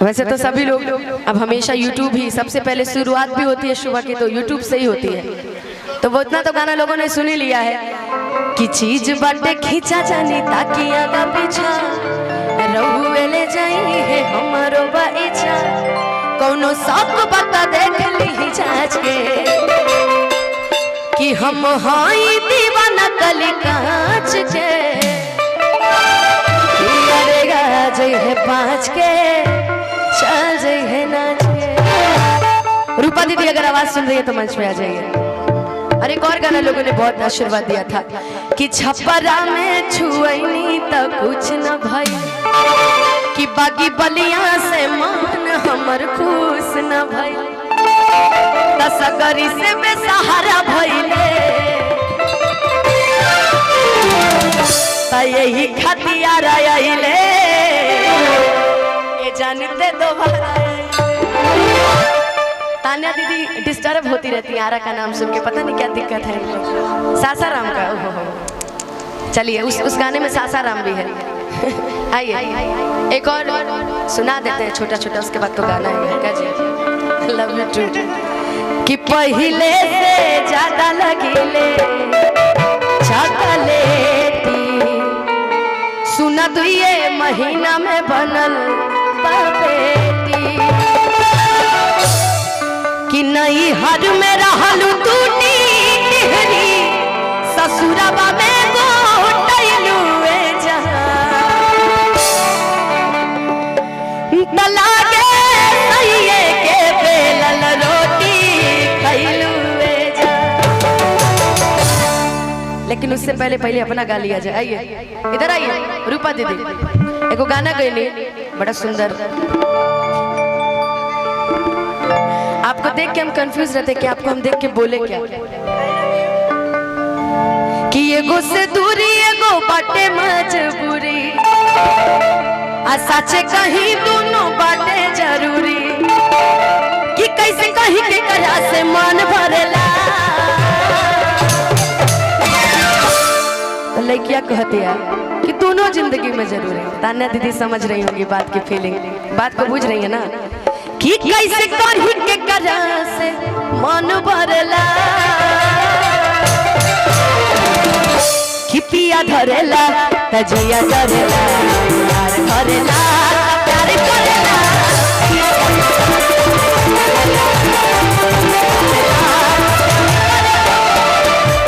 वैसे तो सभी लोग अब हमेशा यूट्यूब ही सबसे पहले शुरुआत भी होती है सुबह की, तो यूट्यूब से ही होती है। तो वो इतना तो गाना लोगों ने सुन ही लिया है कि चीज बाटे खींचा जानी ताकि आगा पीछा रहुए ले जाई है हमारो बाइचा कौनो सब बता देख ली जांच के कि हम हाई दीवाना कली कांच के जय है पाँच के चल जय है नाच के। रूपा दीदी अगर आवाज सुन रही है तो मंच में आ जाइए। और एक और गाना लोगों ने बहुत आशीर्वाद दिया था कि छपरा में छुअनी तो कुछ न भई कि बागी बलिया से मन हमर खुश न भई दसगरी से बेसहारा भइले यही खतियार आइले ये जानते दोबारा। तान्या दीदी डिस्टर्ब होती रहती है आरा का नाम सुन के, पता नहीं क्या दिक्कत है। सासाराम का ओहो चलिए उस गाने में सासाराम भी है। आइए एक और सुना देते हैं छोटा छोटा, उसके बाद तो गाना है क्या जी। लव यू टू कि पहले से ज्यादा लगिले चॉकलेटी सुना तू ये महीना में बनल बेटी कि नहीं हर में रहलू तू टिहरी ससुरबा में गोटैलू लागे सहिए के बेलल रोटी खैलू। लेकिन उससे पहले अपना गा लिया जाए। आइए इधर आइए रूपा दीदी, एगो गाना गईली बड़ा सुंदर। आपको देख के हम कंफ्यूज रहते कि आपको हम देख के बोले क्या कि एगो से दूरी एगो बाटे मजबूरी आ सच्चे कहीं दोनों बाटे जरूरी कि कैसे कहीं के करा से मन भरेला। लड़कियां कहती है कि दोनों जिंदगी में जरूर है। तान्या दीदी समझ रही होंगी बात की फीलिंग, बात को बुझ रही है ना कि कैसे कहीं के करा से मन भरेला कि पिया धरेला तजया धरेला प्यार धरेला प्यार करेला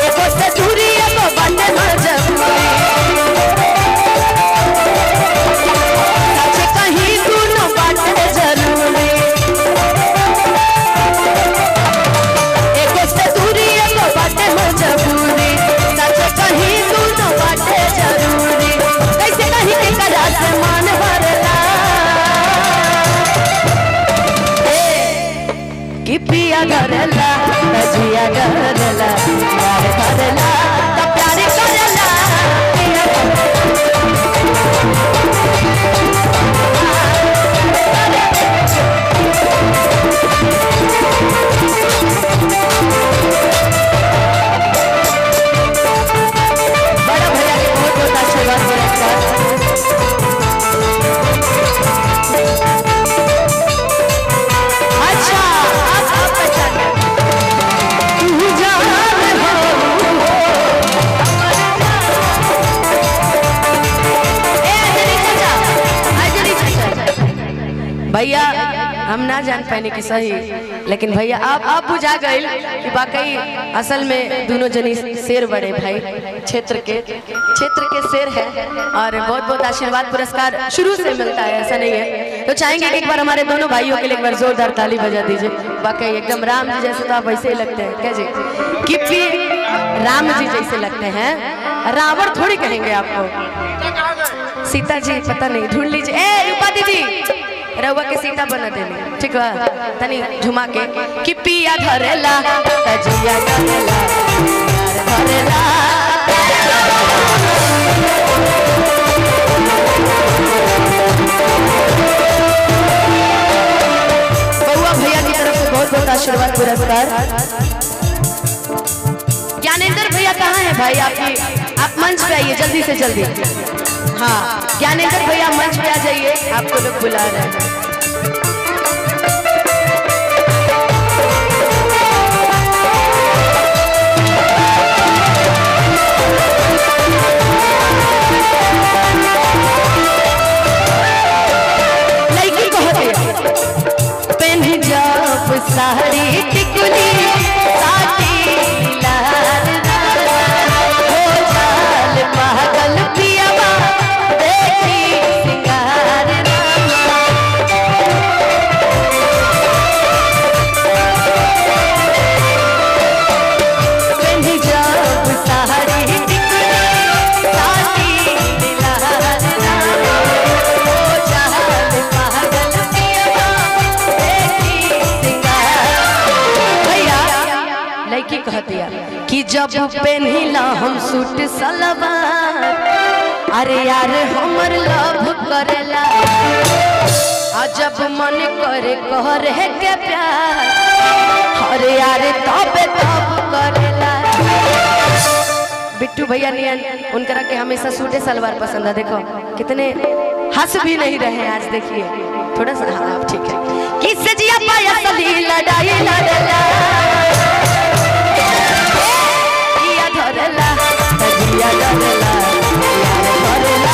एगो से दूरी एगो बाटे मजबूरी सच कहीं दोनों बाटे जरूरी एगो से दूरी एगो बाटे मजबूरी सच कहीं दोनों बाटे जरूरी कैसे कहीं के करा से मन भरेला कि पिया धरेला तजिया धरेला प्यार धरेला तो प्यार करेला बड़ा भैया के बहुत बहुत आशीर्वाद मिलेगा। अच्छा आप बचा के भैया हम ना जान पाने की सही, लेकिन भैया आप बुझा गए कि वाकई असल में दोनों जनी शेर बड़े भाई क्षेत्र के शेर है। और बहुत बहुत आशीर्वाद पुरस्कार शुरू से मिलता है, ऐसा नहीं है। तो चाहेंगे कि एक बार हमारे दोनों भाइयों के लिए एक बार जोरदार ताली बजा दीजिए। वाकई एकदम राम जी जैसे तो आप वैसे ही लगते हैं क्या जी, कि राम जी जैसे लगते हैं, रावण थोड़ी कहेंगे आपको। सीता जी पता नहीं ढूंढ लीजिए। ए रूपा दीदी रउआ के सीता बना देनी ठीक है, तनी झुमा के कि पिया धरेला तजिया धरेला धरेला बउआ भैया की तरफ से बहुत बहुत आशीर्वाद पुरस्कार। ज्ञानेंद्र भैया कहाँ है भाई आपकी, आप मंच पे आइए जल्दी से जल्दी। हाँ ज्ञानेंद्र भैया मंच पे आ जाइए, आपको लोग बुला रहे हैं। लड़की कहते पेन्ही जब साड़ी टिकुली साथी लाल हो जाल पागल पियावा देखी सिंगार पेन्ही जब साड़ी टिकुली साथी लाल हो जाल पागल पियावा देखी सिंगार। भैया लड़की कहतिया कि जब पेन्हिला हम सूट सलवार अरे यार हमर लव करेला आ जब मन करे करे के प्यार अरे यार तब करेला। बिट्टू भैया नियन उनकरा के हमेशा सूटे सलवार पसंद है। देखो कितने हंस भी नहीं रहे आज, देखिए थोड़ा सा। हाँ ठीक है। किससे जिया पाया सली लड़ाई लड़ला या धरला जिया धरला यार धरला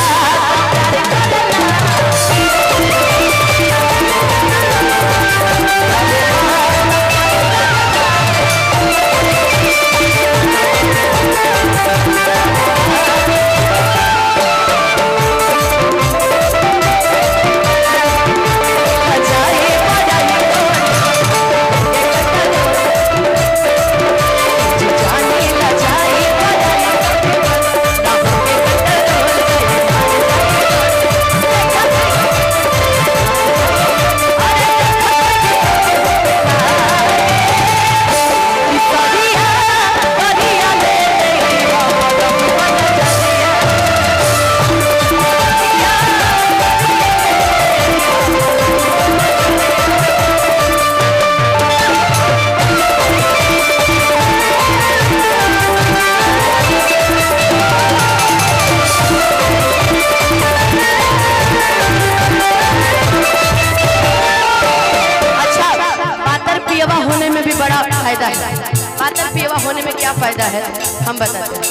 पातर पियवा होने में क्या फायदा है हम बताते हैं।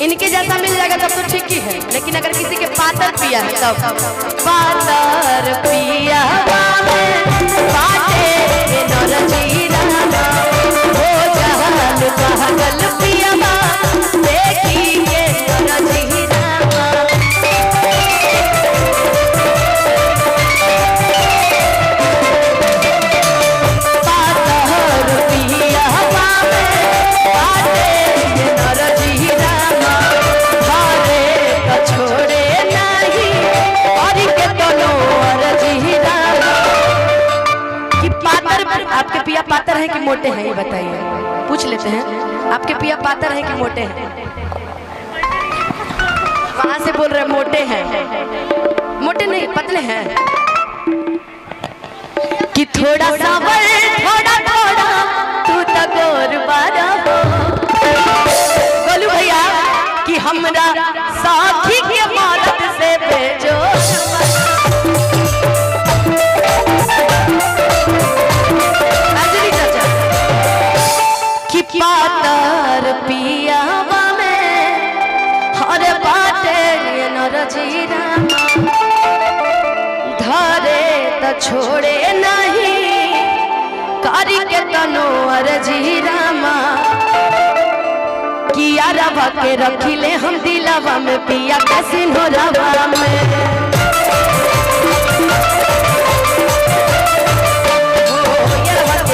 इनके जैसा मिल जाएगा तब तो ठीक ही है, लेकिन अगर किसी के पातर पिया है तब पातर पिया पागल पियवा देखी के आपके पिया पातर हैं कि मोटे हैं ये बताइए, पूछ लेते हैं। आपके पिया पातर हैं कि मोटे हैं? कहाँ से बोल रहे हैं? मोटे हैं? मोटे नहीं पतले हैं कि थोड़ा सा थोड़ा थोड़ा तू तो गोर बारा हो। बोलू भैया कि हमरा साथी के मदद से भेजो पातर पियावा में हर बाटे नरजीरा धरे तो छोड़े नहीं करी के तनो अरजीरामा किया रवा के रखिले हम दिलावा में पिया के सिंहोरावा में।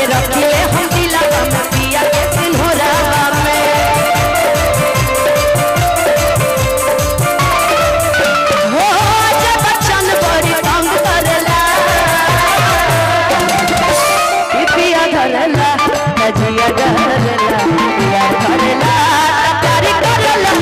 रखिले हम दिलावा में पिया के सिंहोरावा में। हो जब बच्चन बड़ी तंग करला पिया धरला नजिया डरला पिया धरला तारी करला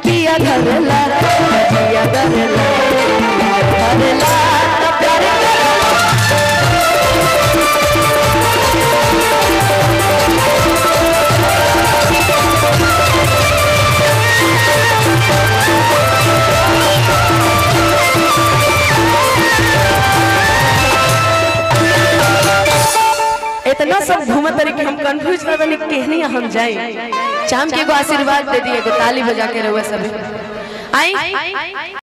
पिया धरला जिया धरला इतना सब घूमत रही कि हम कंफ्यूज रह रही कहनी हम जाए चाम के एगो आशीर्वाद दे दिए, एगो ताली बजा के रहुआ सब आई।